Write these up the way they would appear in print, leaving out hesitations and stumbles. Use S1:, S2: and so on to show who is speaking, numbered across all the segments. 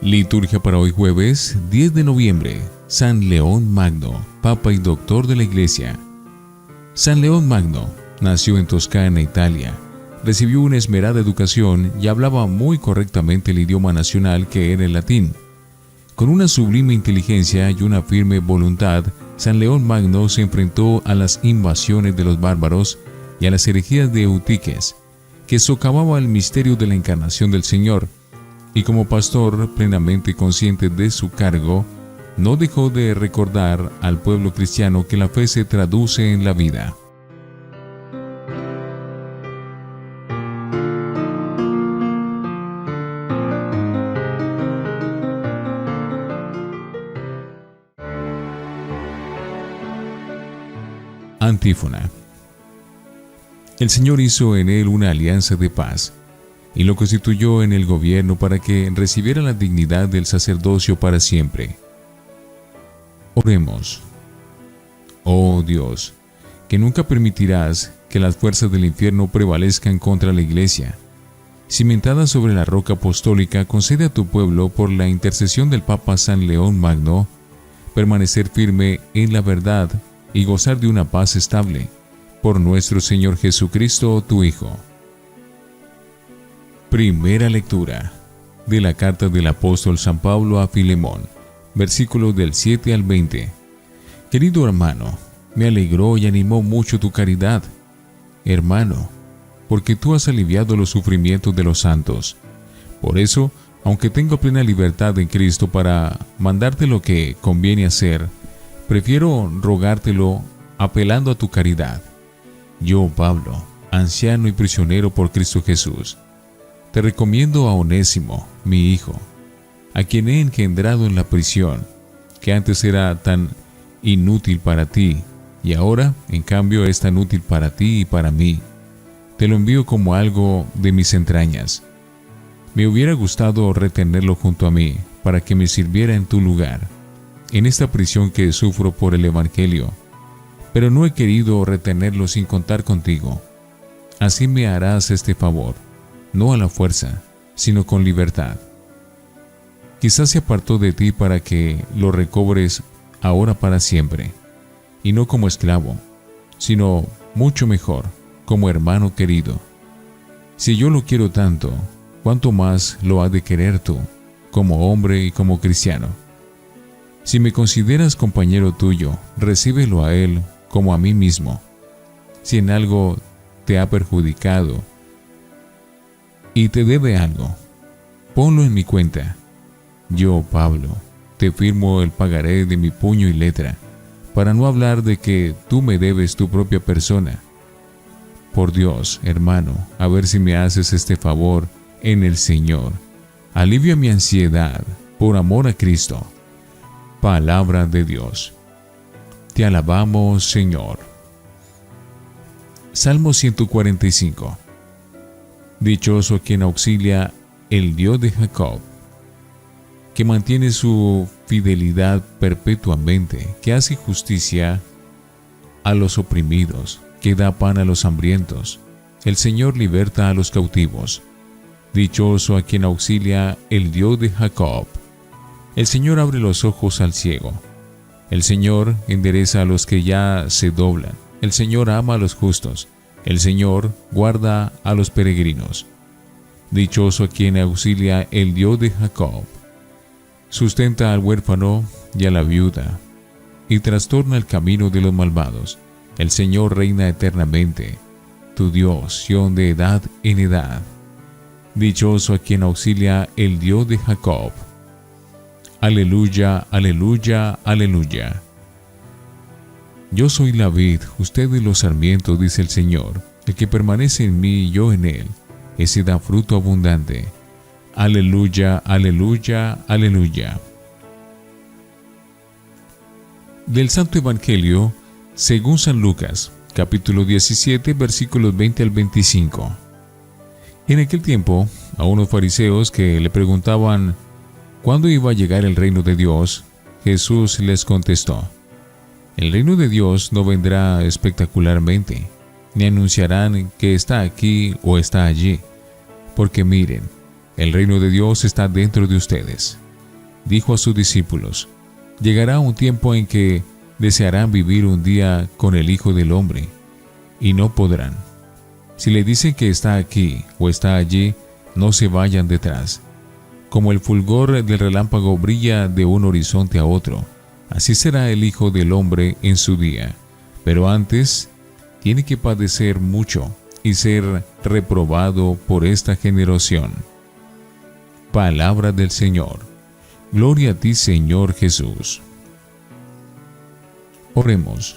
S1: Liturgia para hoy jueves 10 de noviembre. San León Magno, Papa y Doctor de la Iglesia. San León Magno nació en Toscana, Italia. Recibió una esmerada educación y hablaba muy correctamente el idioma nacional, que era el latín. Con una sublime inteligencia y una firme voluntad, San León Magno se enfrentó a las invasiones de los bárbaros y a las herejías de Eutiques, que socavaba el misterio de la encarnación del Señor. Y como pastor plenamente consciente de su cargo, no dejó de recordar al pueblo cristiano que la fe se traduce en la vida. Antífona. El Señor hizo en él una alianza de paz y lo constituyó en el gobierno para que recibiera la dignidad del sacerdocio para siempre. Oremos. Oh Dios, que nunca permitirás que las fuerzas del infierno prevalezcan contra la Iglesia. Cimentada sobre la roca apostólica, concede a tu pueblo, por la intercesión del Papa San León Magno, permanecer firme en la verdad y gozar de una paz estable. Por nuestro Señor Jesucristo, tu Hijo. Primera lectura de la carta del apóstol San Pablo a Filemón, versículos del 7 al 20. Querido hermano, me alegró y animó mucho tu caridad, hermano, porque tú has aliviado los sufrimientos de los santos. Por eso, aunque tengo plena libertad en Cristo para mandarte lo que conviene hacer, prefiero rogártelo apelando a tu caridad. Yo, Pablo, anciano y prisionero por Cristo Jesús, te recomiendo a Onésimo, mi hijo, a quien he engendrado en la prisión, que antes era tan inútil para ti, y ahora, en cambio, es tan útil para ti y para mí. Te lo envío como algo de mis entrañas. Me hubiera gustado retenerlo junto a mí, para que me sirviera en tu lugar, en esta prisión que sufro por el Evangelio, pero no he querido retenerlo sin contar contigo. Así me harás este favor, no a la fuerza, sino con libertad. Quizás se apartó de ti para que lo recobres ahora para siempre, y no como esclavo, sino mucho mejor, como hermano querido. Si yo lo quiero tanto, ¿cuánto más lo has de querer tú, como hombre y como cristiano? Si me consideras compañero tuyo, recíbelo a él como a mí mismo. Si en algo te ha perjudicado y te debe algo, ponlo en mi cuenta. Yo, Pablo, te firmo el pagaré de mi puño y letra, para no hablar de que tú me debes tu propia persona. Por Dios, hermano, a ver si me haces este favor en el Señor. Alivia mi ansiedad por amor a Cristo. Palabra de Dios. Te alabamos, Señor. Salmo 145. Dichoso quien auxilia el Dios de Jacob, que mantiene su fidelidad perpetuamente, que hace justicia a los oprimidos, que da pan a los hambrientos. El Señor liberta a los cautivos. Dichoso a quien auxilia el Dios de Jacob. El Señor abre los ojos al ciego. El Señor endereza a los que ya se doblan. El Señor ama a los justos. El Señor guarda a los peregrinos. Dichoso a quien auxilia el Dios de Jacob. Sustenta al huérfano y a la viuda, y trastorna el camino de los malvados. El Señor reina eternamente, tu Dios, Sión de edad en edad. Dichoso a quien auxilia el Dios de Jacob. Aleluya, aleluya, aleluya. Yo soy la vid, ustedes los sarmientos, dice el Señor. El que permanece en mí y yo en él, ese da fruto abundante. Aleluya, aleluya, aleluya. Del Santo Evangelio según San Lucas, capítulo 17, versículos 20 al 25. En aquel tiempo, a unos fariseos que le preguntaban cuándo iba a llegar el reino de Dios, Jesús les contestó: El reino de Dios no vendrá espectacularmente, ni anunciarán que está aquí o está allí, porque miren, el reino de Dios está dentro de ustedes. Dijo a sus discípulos: llegará un tiempo en que desearán vivir un día con el Hijo del Hombre, y no podrán. Si le dicen que está aquí o está allí, no se vayan detrás. Como el fulgor del relámpago brilla de un horizonte a otro, así será el Hijo del Hombre en su día. Pero antes, tiene que padecer mucho y ser reprobado por esta generación. Palabra del Señor. Gloria a ti, Señor Jesús. Oremos.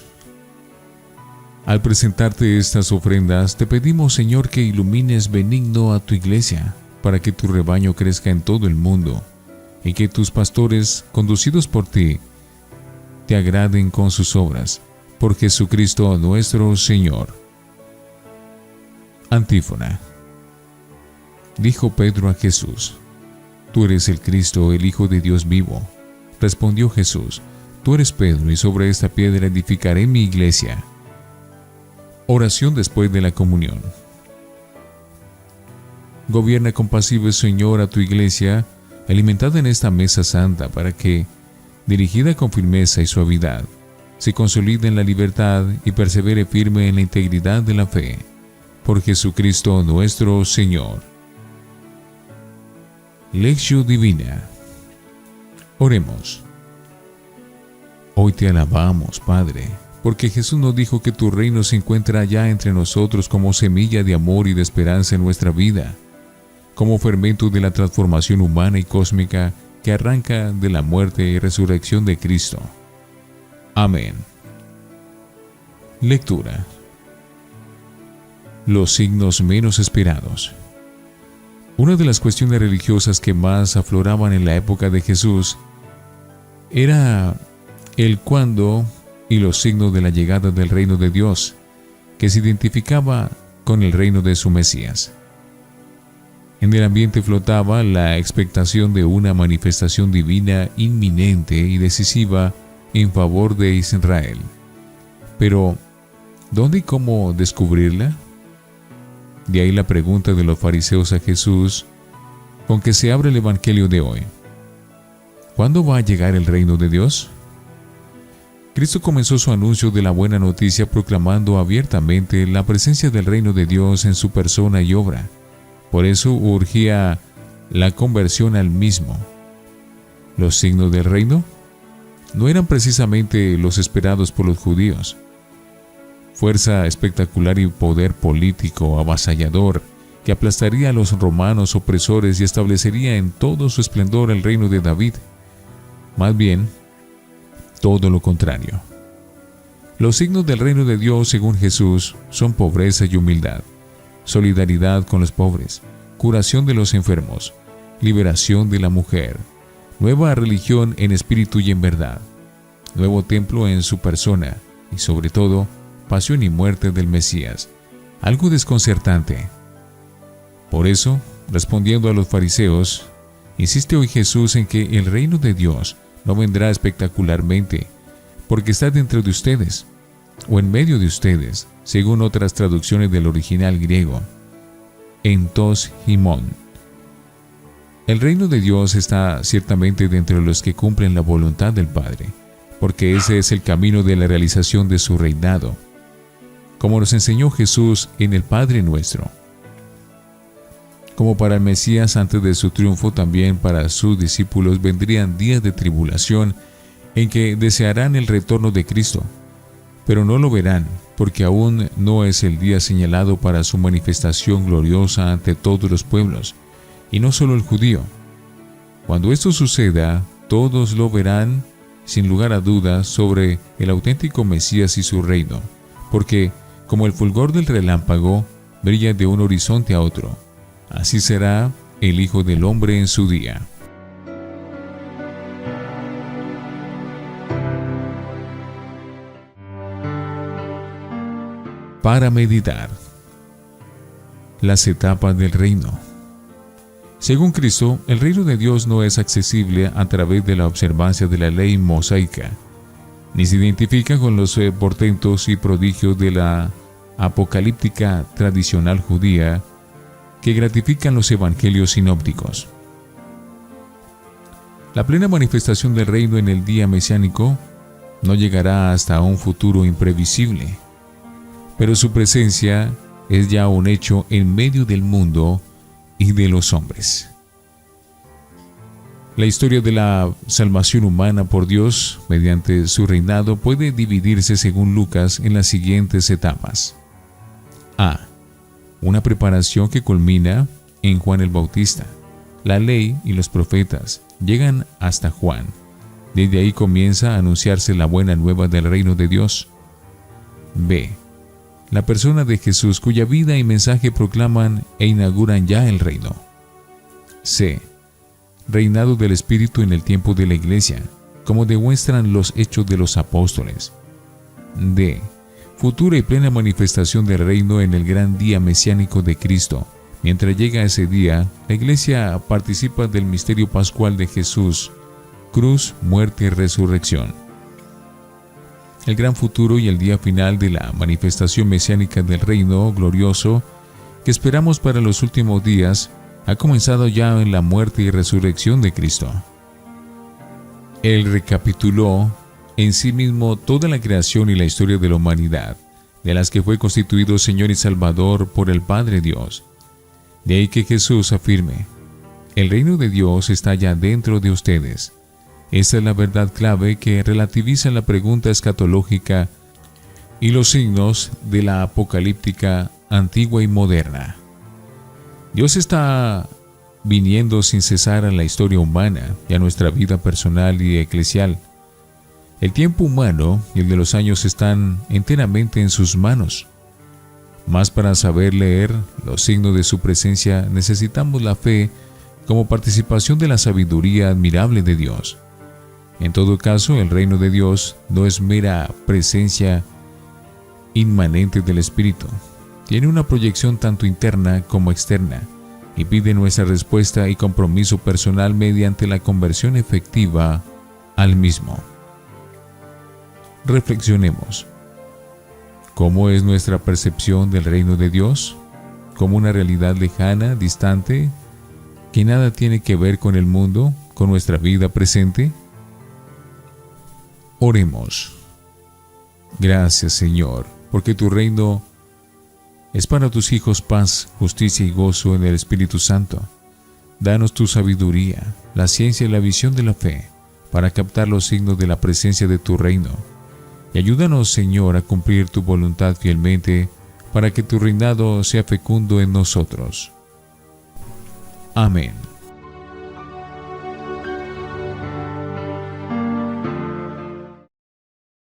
S1: Al presentarte estas ofrendas, te pedimos, Señor, que ilumines benigno a tu iglesia, para que tu rebaño crezca en todo el mundo, y que tus pastores, conducidos por ti, te agraden con sus obras. Por Jesucristo nuestro Señor. Antífona. Dijo Pedro a Jesús: Tú eres el Cristo, el Hijo de Dios vivo. Respondió Jesús: Tú eres Pedro, y sobre esta piedra edificaré mi iglesia. Oración después de la comunión. Gobierna compasivo, Señor, a tu iglesia, alimentada en esta mesa santa, para que, dirigida con firmeza y suavidad, se consolide en la libertad y persevere firme en la integridad de la fe. Por Jesucristo nuestro Señor. Lección Divina. Oremos. Hoy te alabamos, Padre, porque Jesús nos dijo que tu reino se encuentra ya entre nosotros como semilla de amor y de esperanza en nuestra vida, como fermento de la transformación humana y cósmica que arranca de la muerte y resurrección de Cristo. Amén. Lectura. Los signos menos esperados. Una de las cuestiones religiosas que más afloraban en la época de Jesús era el cuándo y los signos de la llegada del reino de Dios, que se identificaba con el reino de su Mesías. En el ambiente flotaba la expectación de una manifestación divina inminente y decisiva en favor de Israel. Pero, ¿dónde y cómo descubrirla? De ahí la pregunta de los fariseos a Jesús, con que se abre el Evangelio de hoy. ¿Cuándo va a llegar el reino de Dios? Cristo comenzó su anuncio de la buena noticia proclamando abiertamente la presencia del reino de Dios en su persona y obra. Por eso urgía la conversión al mismo. ¿Los signos del reino? No eran precisamente los esperados por los judíos. Fuerza espectacular y poder político avasallador que aplastaría a los romanos opresores y establecería en todo su esplendor el reino de David. Más bien, todo lo contrario. Los signos del reino de Dios, según Jesús, son pobreza y humildad, solidaridad con los pobres, curación de los enfermos, liberación de la mujer, nueva religión en espíritu y en verdad, nuevo templo en su persona y, sobre todo, pasión y muerte del Mesías, algo desconcertante. Por eso, respondiendo a los fariseos, insiste hoy Jesús en que el reino de Dios no vendrá espectacularmente, porque está dentro de ustedes, o en medio de ustedes, según otras traducciones del original griego, entos himon. El reino de Dios está ciertamente dentro de los que cumplen la voluntad del Padre, porque ese es el camino de la realización de su reinado, como nos enseñó Jesús en el Padre Nuestro. Como para el Mesías antes de su triunfo, también para sus discípulos vendrían días de tribulación en que desearán el retorno de Cristo, pero no lo verán, porque aún no es el día señalado para su manifestación gloriosa ante todos los pueblos, y no solo el judío. Cuando esto suceda, todos lo verán sin lugar a dudas sobre el auténtico Mesías y su reino, porque, como el fulgor del relámpago, brilla de un horizonte a otro. Así será el Hijo del Hombre en su día. Para meditar. Las etapas del reino. Según Cristo, el reino de Dios no es accesible a través de la observancia de la ley mosaica, ni se identifica con los portentos y prodigios de la apocalíptica tradicional judía que gratifican los evangelios sinópticos. La plena manifestación del reino en el día mesiánico no llegará hasta un futuro imprevisible, pero su presencia es ya un hecho en medio del mundo y de los hombres. La historia de la salvación humana por Dios mediante su reinado puede dividirse según Lucas en las siguientes etapas. A. Una preparación que culmina en Juan el Bautista. La ley y los profetas llegan hasta Juan. Desde ahí comienza a anunciarse la buena nueva del reino de Dios. B. La persona de Jesús, cuya vida y mensaje proclaman e inauguran ya el reino. C. Reinado del Espíritu en el tiempo de la Iglesia, como demuestran los hechos de los apóstoles. D. Futura y plena manifestación del reino en el gran día mesiánico de Cristo. Mientras llega ese día, la Iglesia participa del misterio pascual de Jesús, cruz, muerte y resurrección. El gran futuro y el día final de la manifestación mesiánica del reino glorioso que esperamos para los últimos días ha comenzado ya en la muerte y resurrección de Cristo. Él recapituló en sí mismo toda la creación y la historia de la humanidad, de las que fue constituido Señor y Salvador por el Padre Dios. De ahí que Jesús afirme: el reino de Dios está ya dentro de ustedes. Esta es la verdad clave que relativiza la pregunta escatológica y los signos de la apocalíptica antigua y moderna. Dios está viniendo sin cesar a la historia humana y a nuestra vida personal y eclesial. El tiempo humano y el de los años están enteramente en sus manos. Mas para saber leer los signos de su presencia necesitamos la fe como participación de la sabiduría admirable de Dios. En todo caso, el reino de Dios no es mera presencia inmanente del Espíritu. Tiene una proyección tanto interna como externa y pide nuestra respuesta y compromiso personal mediante la conversión efectiva al mismo. Reflexionemos. ¿Cómo es nuestra percepción del reino de Dios? ¿Como una realidad lejana, distante, que nada tiene que ver con el mundo, con nuestra vida presente? Oremos. Gracias, Señor, porque tu reino es para tus hijos paz, justicia y gozo en el Espíritu Santo. Danos tu sabiduría, la ciencia y la visión de la fe, para captar los signos de la presencia de tu reino. Y ayúdanos, Señor, a cumplir tu voluntad fielmente, para que tu reinado sea fecundo en nosotros. Amén.